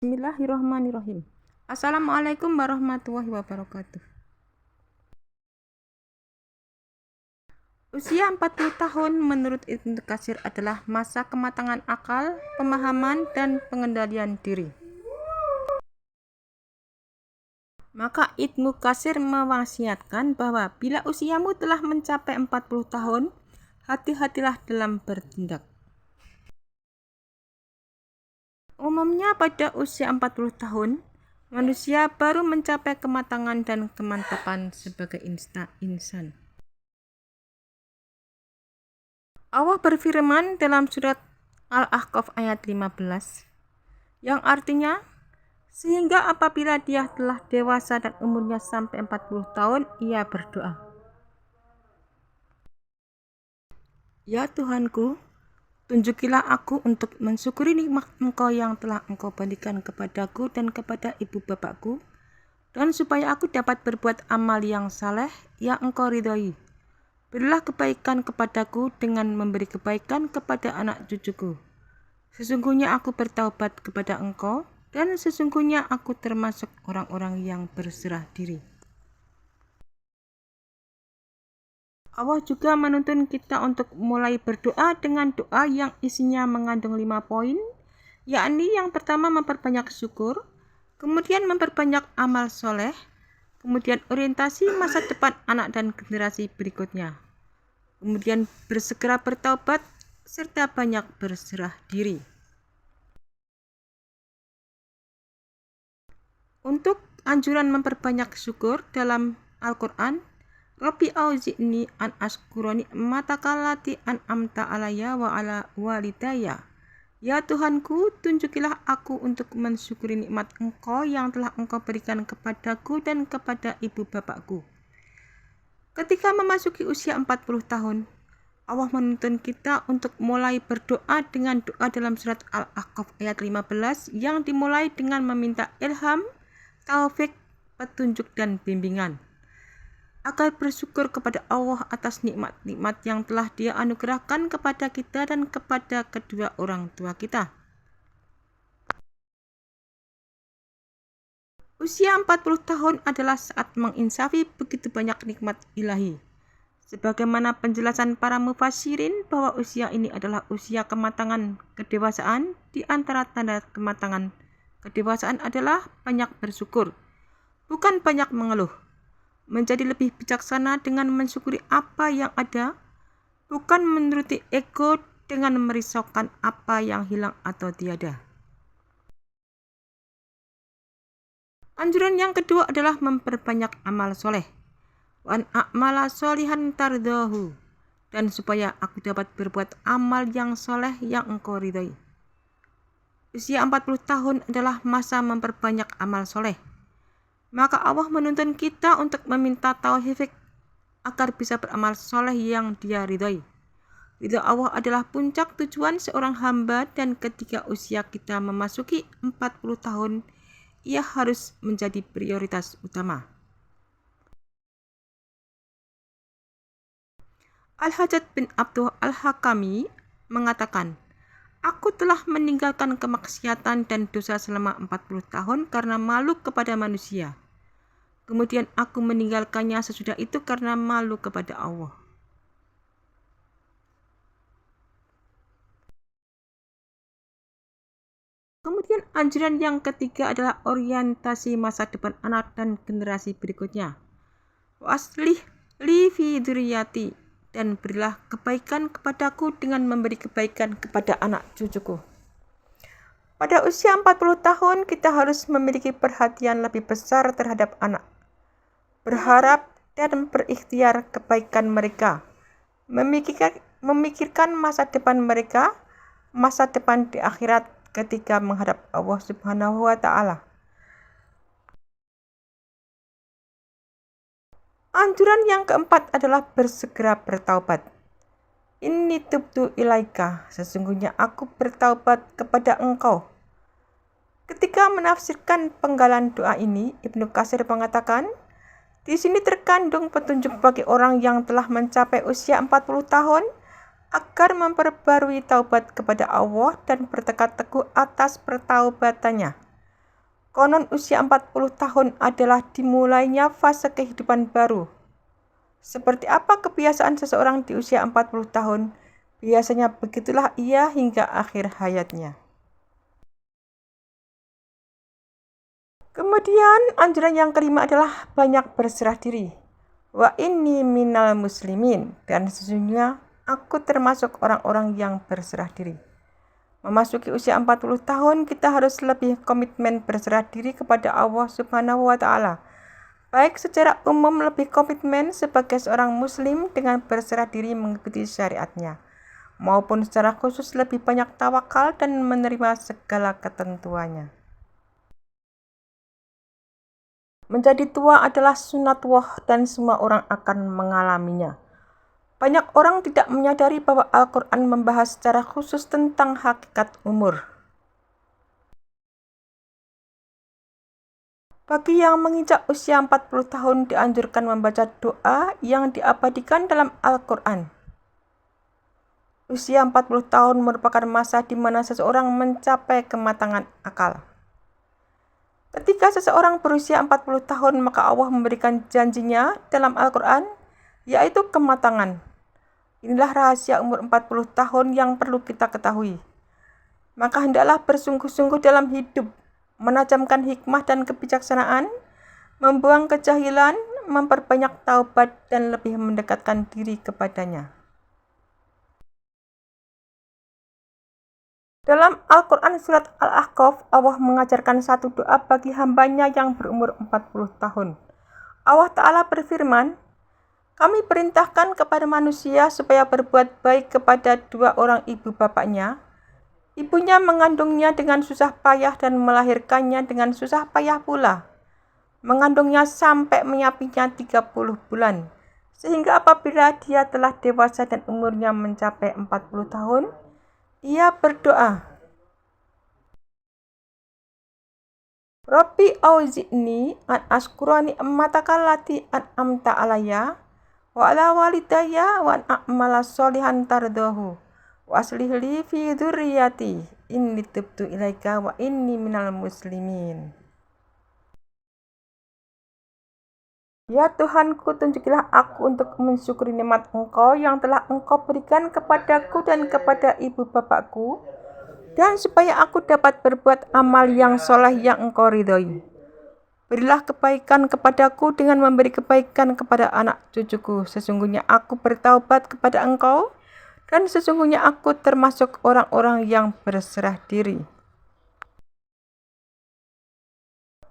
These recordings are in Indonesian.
Bismillahirrahmanirrahim. Assalamualaikum warahmatullahi wabarakatuh. Usia 40 tahun menurut Ibnu Katsir adalah masa kematangan akal, pemahaman, dan pengendalian diri. Maka Ibnu Katsir mewasiatkan bahwa bila usiamu telah mencapai 40 tahun, hati-hatilah dalam bertindak. Umumnya pada usia 40 tahun, manusia baru mencapai kematangan dan kemantapan sebagai insan. Allah berfirman dalam surat Al-Ahqaf ayat 15, yang artinya, sehingga apabila dia telah dewasa dan umurnya sampai 40 tahun, ia berdoa, "Ya Tuhanku, tunjukilah aku untuk mensyukuri nikmat Engkau yang telah Engkau berikan kepadaku dan kepada ibu bapakku, dan supaya aku dapat berbuat amal yang saleh yang Engkau ridhoi. Berilah kebaikan kepadaku dengan memberi kebaikan kepada anak cucuku. Sesungguhnya aku bertaubat kepada Engkau, dan sesungguhnya aku termasuk orang-orang yang berserah diri." Allah juga menuntun kita untuk mulai berdoa dengan doa yang isinya mengandung 5 poin, yakni yang pertama memperbanyak syukur, kemudian memperbanyak amal soleh, kemudian orientasi masa depan anak dan generasi berikutnya, kemudian bersegera bertaubat, serta banyak berserah diri. Untuk anjuran memperbanyak syukur dalam Al-Quran, Rabbi auzi'ni an ashkura ni'mataka allati an'amta alayya wa ala walidayya. Ya Tuhanku, tunjukilah aku untuk mensyukuri nikmat Engkau yang telah Engkau berikan kepadaku dan kepada ibu bapakku. Ketika memasuki usia 40 tahun, Allah menuntun kita untuk mulai berdoa dengan doa dalam surat Al-Ahqaf ayat 15 yang dimulai dengan meminta ilham, taufik, petunjuk, dan bimbingan, agar bersyukur kepada Allah atas nikmat-nikmat yang telah Dia anugerahkan kepada kita dan kepada kedua orang tua kita. Usia 40 tahun adalah saat menginsafi begitu banyak nikmat ilahi. Sebagaimana penjelasan para mufassirin bahwa usia ini adalah usia kematangan kedewasaan. Di antara tanda kematangan kedewasaan adalah banyak bersyukur, bukan banyak mengeluh. Menjadi lebih bijaksana dengan mensyukuri apa yang ada, bukan menuruti ego dengan merisaukan apa yang hilang atau tiada. Anjuran yang kedua adalah memperbanyak amal soleh. Wan a'mala solihan tardahu, dan supaya aku dapat berbuat amal yang soleh yang Engkau ridhai. Usia 40 tahun adalah masa memperbanyak amal soleh. Maka Allah menuntun kita untuk meminta taufik agar bisa beramal soleh yang Dia ridhoi. Ridho Allah adalah puncak tujuan seorang hamba, dan ketika usia kita memasuki 40 tahun, ia harus menjadi prioritas utama. Al-Hajjaj bin Abdul Al-Hakami mengatakan, "Aku telah meninggalkan kemaksiatan dan dosa selama 40 tahun karena malu kepada manusia. Kemudian aku meninggalkannya sesudah itu karena malu kepada Allah." Kemudian anjuran yang ketiga adalah orientasi masa depan anak dan generasi berikutnya. Wa aslih li fi dzurriyyati, dan berilah kebaikan kepadaku dengan memberi kebaikan kepada anak cucuku. Pada usia 40 tahun kita harus memiliki perhatian lebih besar terhadap anak, berharap dan berikhtiar kebaikan mereka, memikirkan masa depan mereka, masa depan di akhirat ketika menghadap Allah Subhanahu wa Ta'ala. Anjuran yang keempat adalah bersegera bertaubat. Inni tubtu ilaika, sesungguhnya aku bertaubat kepada Engkau. Ketika menafsirkan penggalan doa ini, Ibnu Katsir mengatakan, di sini terkandung petunjuk bagi orang yang telah mencapai usia 40 tahun agar memperbarui taubat kepada Allah dan bertekad teguh atas pertaubatannya. Konon usia 40 tahun adalah dimulainya fase kehidupan baru. Seperti apa kebiasaan seseorang di usia 40 tahun? Biasanya begitulah ia hingga akhir hayatnya. Kemudian anjuran yang kelima adalah banyak berserah diri. Wa inni minal muslimin, dan sesungguhnya aku termasuk orang-orang yang berserah diri. Memasuki usia 40 tahun, kita harus lebih komitmen berserah diri kepada Allah Subhanahu wa Ta'ala. Baik secara umum lebih komitmen sebagai seorang muslim dengan berserah diri mengikuti syariatnya, maupun secara khusus lebih banyak tawakal dan menerima segala ketentuannya. Menjadi tua adalah sunatullah dan semua orang akan mengalaminya. Banyak orang tidak menyadari bahwa Al-Quran membahas secara khusus tentang hakikat umur. Bagi yang menginjak usia 40 tahun dianjurkan membaca doa yang diabadikan dalam Al-Quran. Usia 40 tahun merupakan masa di mana seseorang mencapai kematangan akal. Ketika seseorang berusia 40 tahun, maka Allah memberikan janjinya dalam Al-Quran, yaitu kematangan. Inilah rahasia umur 40 tahun yang perlu kita ketahui. Maka hendaklah bersungguh-sungguh dalam hidup, menajamkan hikmah dan kebijaksanaan, membuang kejahilan, memperbanyak taubat, dan lebih mendekatkan diri kepadanya. Dalam Al-Quran surat Al-Ahqaf, Allah mengajarkan satu doa bagi hambanya yang berumur 40 tahun. Allah Ta'ala berfirman, kami perintahkan kepada manusia supaya berbuat baik kepada dua orang ibu bapaknya. Ibunya mengandungnya dengan susah payah dan melahirkannya dengan susah payah pula. Mengandungnya sampai menyapinya 30 bulan. Sehingga apabila dia telah dewasa dan umurnya mencapai 40 tahun, ia berdoa, Rabbi auzi'ni an ashkura ni'mataka allati an'amta alayya wa ala walidayya wa an a'mala sholihan tardahu wa aslih li fi dzurriyyati inni tubtu ilaika wa inni minal muslimin. Ya Tuhanku, tunjukilah aku untuk mensyukuri nikmat Engkau yang telah Engkau berikan kepadaku dan kepada ibu bapakku, dan supaya aku dapat berbuat amal yang soleh yang Engkau ridhoi. Berilah kebaikan kepadaku dengan memberi kebaikan kepada anak cucuku. Sesungguhnya aku bertaubat kepada Engkau, dan sesungguhnya aku termasuk orang-orang yang berserah diri.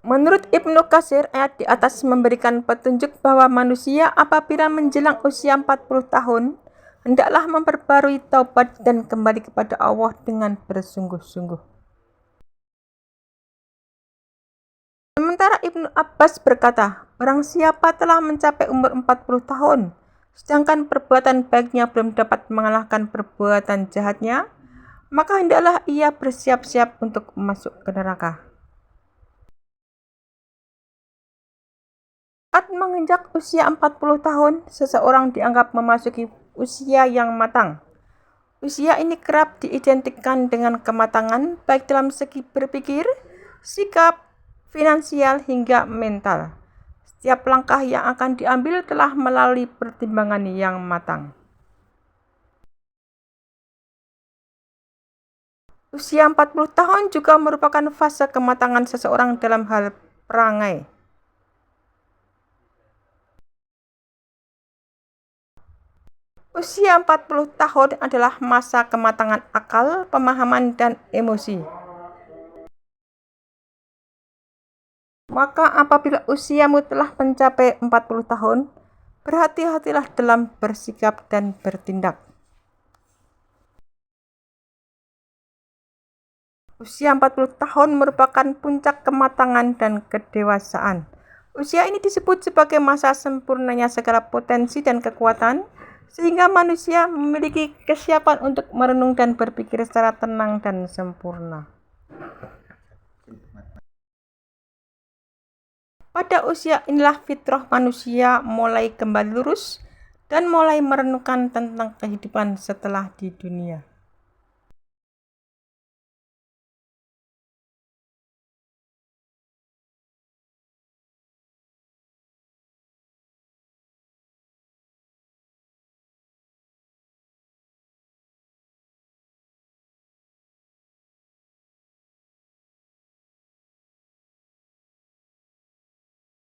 Menurut Ibnu Katsir, ayat di atas memberikan petunjuk bahwa manusia apabila menjelang usia 40 tahun, hendaklah memperbarui taubat dan kembali kepada Allah dengan bersungguh-sungguh. Sementara Ibnu Abbas berkata, barang siapa telah mencapai umur 40 tahun, sedangkan perbuatan baiknya belum dapat mengalahkan perbuatan jahatnya, maka hendaklah ia bersiap-siap untuk masuk ke neraka. Saat menginjak usia 40 tahun, seseorang dianggap memasuki usia yang matang. Usia ini kerap diidentikan dengan kematangan baik dalam segi berpikir, sikap, finansial, hingga mental. Setiap langkah yang akan diambil telah melalui pertimbangan yang matang. Usia 40 tahun juga merupakan fase kematangan seseorang dalam hal perangai. Usia 40 tahun adalah masa kematangan akal, pemahaman, dan emosi. Maka apabila usiamu telah mencapai 40 tahun, berhati-hatilah dalam bersikap dan bertindak. Usia 40 tahun merupakan puncak kematangan dan kedewasaan. Usia ini disebut sebagai masa sempurnanya segala potensi dan kekuatan, sehingga manusia memiliki kesiapan untuk merenung dan berpikir secara tenang dan sempurna. Pada usia inilah fitrah manusia mulai kembali lurus dan mulai merenungkan tentang kehidupan setelah di dunia.